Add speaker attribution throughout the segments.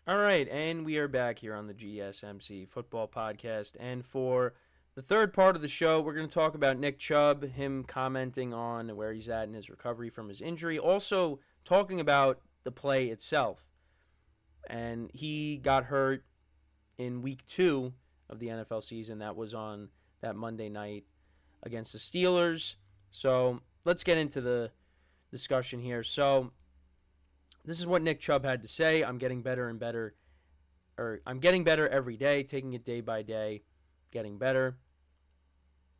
Speaker 1: All right, and we are back here on the GSMC Football Podcast. And for the third part of the show, we're going to talk about Nick Chubb, him commenting on where he's at in his recovery from his injury, also talking about the play itself. And he got hurt in week 2 of the NFL season. That was on that Monday night against the Steelers. So let's get into the discussion here. So this is what Nick Chubb had to say. I'm getting better and better, or I'm getting better every day, taking it day by day, getting better.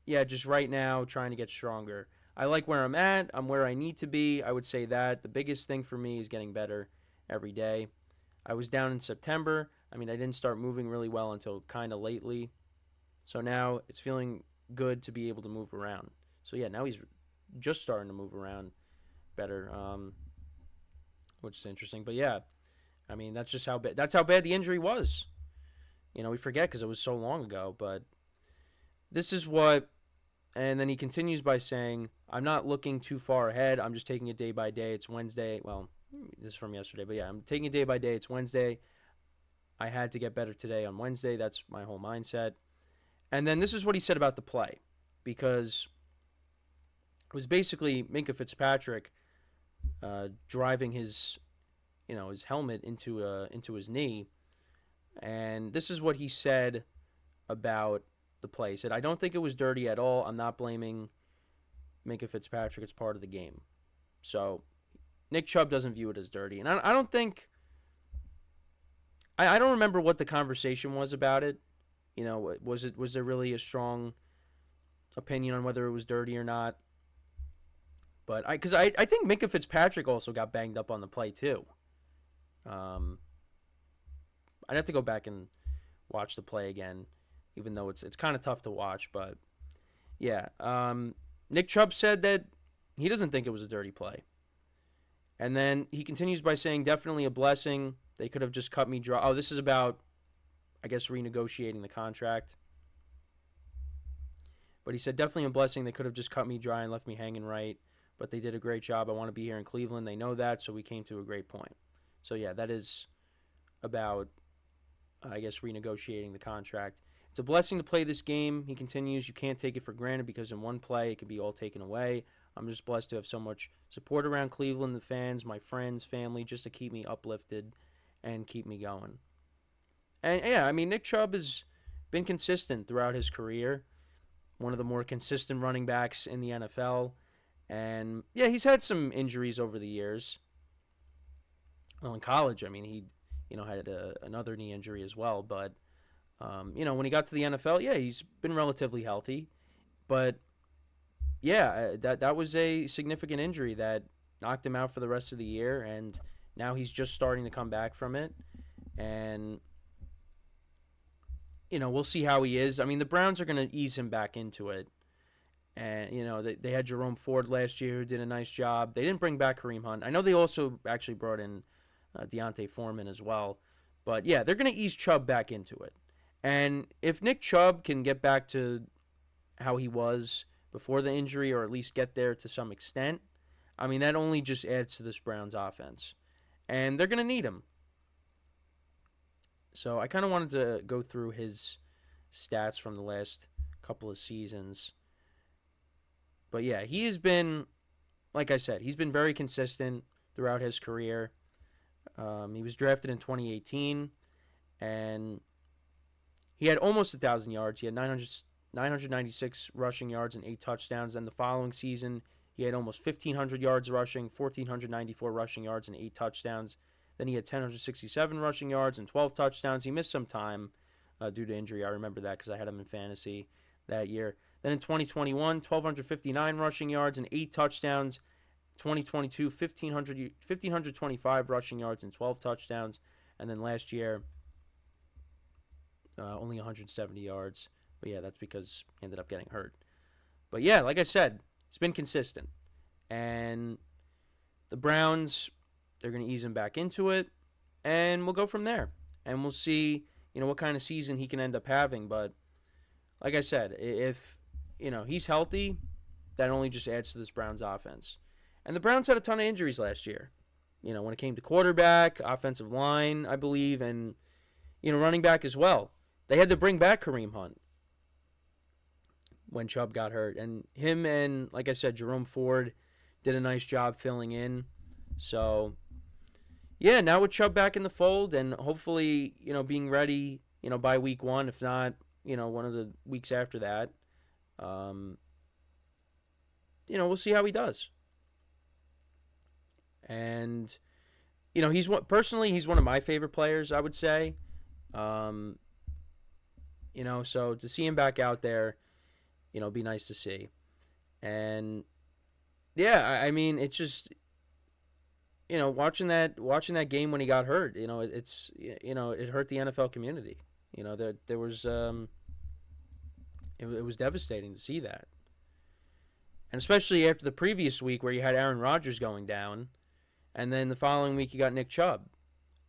Speaker 1: Yeah, just right now, trying to get stronger. I like where I'm at. I'm where I need to be. I would say that. The biggest thing for me is getting better every day. I was down in September. I didn't start moving really well until kind of lately. So now it's feeling good to be able to move around. So yeah, now he's just starting to move around better, which is interesting. But yeah, that's just how bad the injury was. We forget because it was so long ago. But this is what, and then he continues by saying, "I'm not looking too far ahead. I'm just taking it day by day. It's Wednesday. Well, this is from yesterday, but yeah, I'm taking it day by day. It's Wednesday. I had to get better today on Wednesday. That's my whole mindset." And then this is what he said about the play, because it was basically Minka Fitzpatrick driving his helmet into his knee, and this is what he said about the play. He said, "I don't think it was dirty at all. I'm not blaming Minka Fitzpatrick. It's part of the game." So Nick Chubb doesn't view it as dirty, and I don't think I don't remember what the conversation was about it. Was there really a strong opinion on whether it was dirty or not? But I think Minka Fitzpatrick also got banged up on the play too. Um, I'd have to go back and watch the play again, even though it's kind of tough to watch. But yeah, Nick Chubb said that he doesn't think it was a dirty play, and then he continues by saying, "Definitely a blessing. They could have just cut me dry." Oh, this is about, I guess, renegotiating the contract. But he said, "Definitely a blessing. They could have just cut me dry and left me hanging right. But they did a great job. I want to be here in Cleveland. They know that, so we came to a great point." So yeah, that is about, I guess, renegotiating the contract. "It's a blessing to play this game." He continues, "You can't take it for granted because in one play it could be all taken away. I'm just blessed to have so much support around Cleveland, the fans, my friends, family, just to keep me uplifted and keep me going." And yeah, Nick Chubb has been consistent throughout his career. One of the more consistent running backs in the NFL. And yeah, he's had some injuries over the years. Well, in college, he had another knee injury as well. But when he got to the NFL, yeah, he's been relatively healthy. But yeah, that was a significant injury that knocked him out for the rest of the year, and now he's just starting to come back from it. And we'll see how he is. The Browns are going to ease him back into it. And, they had Jerome Ford last year who did a nice job. They didn't bring back Kareem Hunt. I know they also actually brought in Deontay Foreman as well. But, yeah, they're going to ease Chubb back into it. And if Nick Chubb can get back to how he was before the injury, or at least get there to some extent, that only just adds to this Browns offense. And they're going to need him. So I kind of wanted to go through his stats from the last couple of seasons. But yeah, he has been, like I said, he's been very consistent throughout his career. He was drafted in 2018, and he had almost 1,000 yards. He had 996 rushing yards and 8 touchdowns. Then the following season, he had almost 1,500 yards rushing, 1,494 rushing yards, and 8 touchdowns. Then he had 1,067 rushing yards and 12 touchdowns. He missed some time due to injury. I remember that because I had him in fantasy that year. Then in 2021, 1,259 rushing yards and 8 touchdowns. 2022, 1,525 rushing yards and 12 touchdowns. And then last year, only 170 yards. But yeah, that's because he ended up getting hurt. But yeah, like I said, he's been consistent. And the Browns, they're going to ease him back into it. And we'll go from there. And we'll see, what kind of season he can end up having. But like I said, if he's healthy, that only just adds to this Browns offense. And the Browns had a ton of injuries last year. when it came to quarterback, offensive line, I believe, and, running back as well. They had to bring back Kareem Hunt when Chubb got hurt. And him and, like I said, Jerome Ford did a nice job filling in. So, yeah, now with Chubb back in the fold and hopefully, being ready, by week 1, if not, one of the weeks after that, we'll see how he does. And, he's one of my favorite players, I would say. So to see him back out there, be nice to see. And yeah, I mean, it's just, watching that game when he got hurt, it hurt the NFL community. There was it was devastating to see that. And especially after the previous week where you had Aaron Rodgers going down, and then the following week you got Nick Chubb.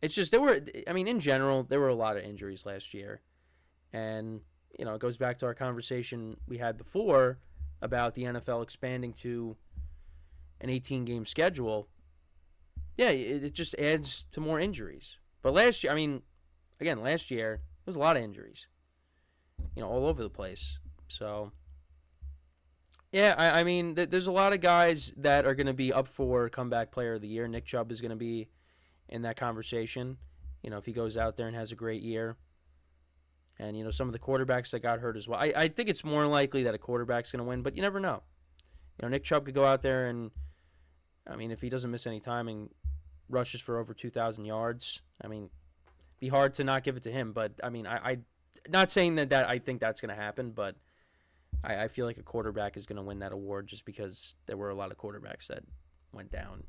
Speaker 1: It's just in general, there were a lot of injuries last year. And, it goes back to our conversation we had before about the NFL expanding to an 18-game schedule. Yeah, it just adds to more injuries. But last year, last year, there was a lot of injuries, all over the place. So, yeah, there's a lot of guys that are going to be up for Comeback Player of the Year. Nick Chubb is going to be in that conversation, if he goes out there and has a great year. And, some of the quarterbacks that got hurt as well. I think it's more likely that a quarterback's going to win, but you never know. Nick Chubb could go out there and, if he doesn't miss any time and rushes for over 2,000 yards, be hard to not give it to him. But, I not saying that I think that's going to happen, but I feel like a quarterback is going to win that award just because there were a lot of quarterbacks that went down,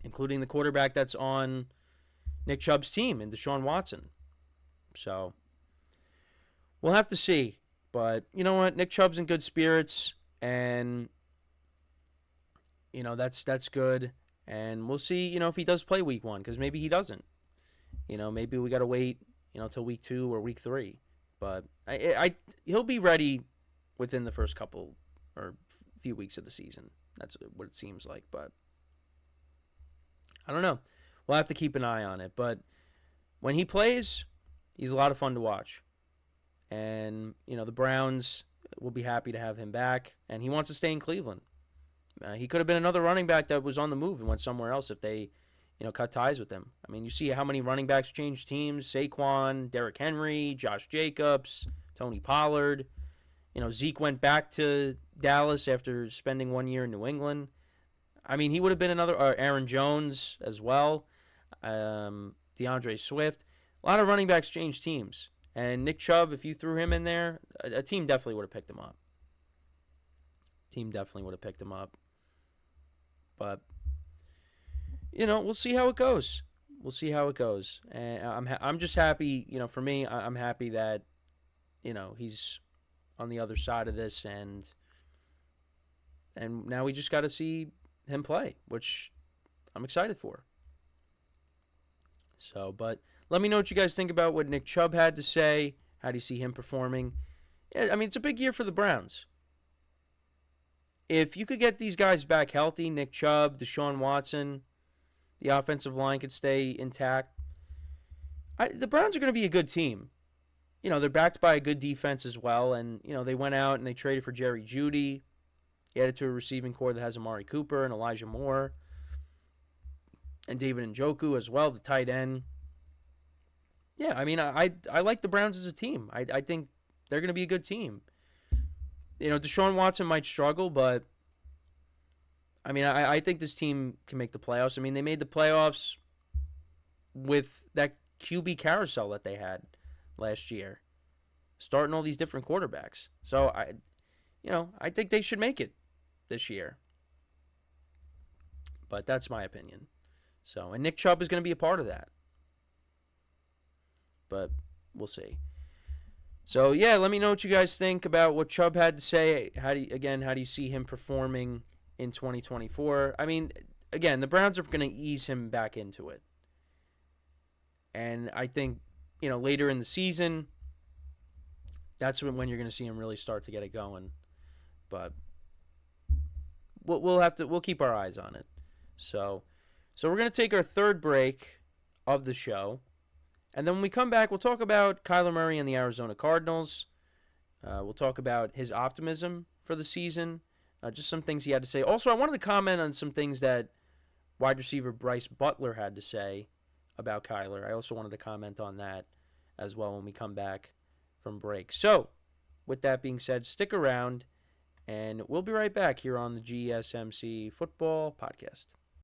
Speaker 1: including the quarterback that's on Nick Chubb's team in Deshaun Watson. So we'll have to see. But you know what? Nick Chubb's in good spirits, and that's good. And we'll see, if he does play week 1, because maybe he doesn't. Maybe we got to wait, till week 2 or week 3. But he'll be ready within the first couple or few weeks of the season. That's what it seems like. But I don't know. We'll have to keep an eye on it. But when he plays, he's a lot of fun to watch. And, the Browns will be happy to have him back. And he wants to stay in Cleveland. He could have been another running back that was on the move and went somewhere else if they, cut ties with him. You see how many running backs changed teams. Saquon, Derrick Henry, Josh Jacobs, Tony Pollard. Zeke went back to Dallas after spending 1 year in New England. He would have been another Aaron Jones as well. DeAndre Swift. A lot of running backs changed teams. And Nick Chubb, if you threw him in there, a team definitely would have picked him up. But, we'll see how it goes. And I'm just happy, for me, I'm happy that, he's on the other side of this. And now we just got to see him play, which I'm excited for. So, but let me know what you guys think about what Nick Chubb had to say. How do you see him performing? Yeah, it's a big year for the Browns. If you could get these guys back healthy, Nick Chubb, Deshaun Watson, the offensive line could stay intact, the Browns are going to be a good team. They're backed by a good defense as well. And, they went out and they traded for Jerry Jeudy. He added to a receiving core that has Amari Cooper and Elijah Moore. And David Njoku as well, the tight end. Yeah, I like the Browns as a team. I think they're going to be a good team. Deshaun Watson might struggle, but I think this team can make the playoffs. They made the playoffs with that QB carousel that they had last year, starting all these different quarterbacks. So I think they should make it this year. But that's my opinion. So, and Nick Chubb is going to be a part of that. But we'll see. So, yeah, let me know what you guys think about what Chubb had to say. How do you see him performing in 2024? Again, the Browns are going to ease him back into it. And I think, later in the season, that's when you're going to see him really start to get it going. But we'll keep our eyes on it. So, So we're going to take our third break of the show. And then when we come back, we'll talk about Kyler Murray and the Arizona Cardinals. We'll talk about his optimism for the season, just some things he had to say. Also, I wanted to comment on some things that wide receiver Bryce Butler had to say about Kyler. I also wanted to comment on that as well when we come back from break. So, with that being said, stick around, and we'll be right back here on the GSMC Football Podcast.